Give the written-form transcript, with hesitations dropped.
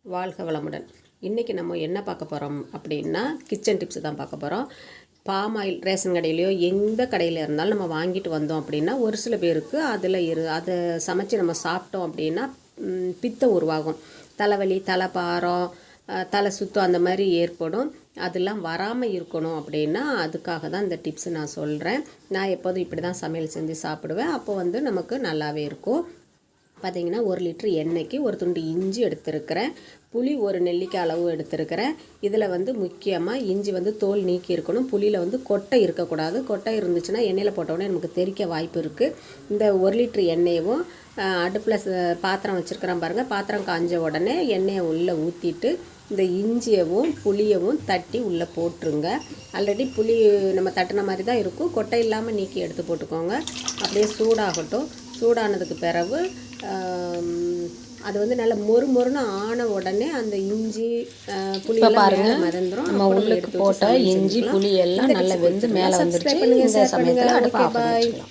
வாழ்க வளமுடன். இன்றைக்கி நம்ம என்ன பார்க்க போகிறோம் அப்படின்னா கிச்சன் டிப்ஸ் தான் பார்க்க போகிறோம். பாம் ஆயில் ரேஷன் கடையிலையோ எந்த கடையில் இருந்தாலும் நம்ம வாங்கிட்டு வந்தோம் அப்படின்னா ஒரு சில பேருக்கு அதை சமைச்சு நம்ம சாப்பிட்டோம் அப்படின்னா பித்தம் உருவாகும். தலைவலி, தலைப்பாரம், தலை சுத்தம் அந்த மாதிரி ஏற்படும். அதெல்லாம் வராமல் இருக்கணும் அப்படின்னா அதுக்காக தான் இந்த டிப்ஸ் நான் சொல்கிறேன். நான் எப்போதும் இப்படி தான் சமையல் செஞ்சு சாப்பிடுவேன். அப்போ நமக்கு நல்லாவே இருக்கும். பார்த்திங்கன்னா 1 லிட்டர் எண்ணெய்க்கு ஒரு துண்டு இஞ்சி எடுத்துருக்கிறேன். புளி ஒரு நெல்லிக்காய் அளவு எடுத்துருக்கிறேன். இதில் முக்கியமாக இஞ்சி தோல் நீக்கி இருக்கணும். புளியில் கொட்டை இருக்கக்கூடாது. கொட்டை இருந்துச்சுன்னா எண்ணெயில் போட்டோடனே நமக்கு தெறிக்க வாய்ப்பு இருக்குது. இந்த 1 லிட்டர் எண்ணெயவும் அடுப்பில் பாத்திரம் வச்சுருக்கிறேன் பாருங்கள். பாத்திரம் காஞ்ச உடனே எண்ணெயை உள்ளே ஊற்றிட்டு இந்த இஞ்சியவும் புளியவும் தட்டி உள்ளே போட்டுருங்க. ஆல்ரெடி புளி நம்ம தட்டின மாதிரி தான் இருக்கும். கொட்டை இல்லாமல் நீக்கி எடுத்து போட்டுக்கோங்க. அப்படியே சூடாகட்டும். சூடானதுக்கு பிறகு அது நல்லா மொறுன்னு ஆன உடனே அந்த இஞ்சி புளி பாருங்கள் மறந்துடும். நம்ம உள்ளுக்கு போட்ட இஞ்சி புளி எல்லாம் நல்லா வெந்து மேலே வந்துருச்சு. இந்த சமயத்தில் அடுப்பு ஆஃப் பண்ணிடலாம்.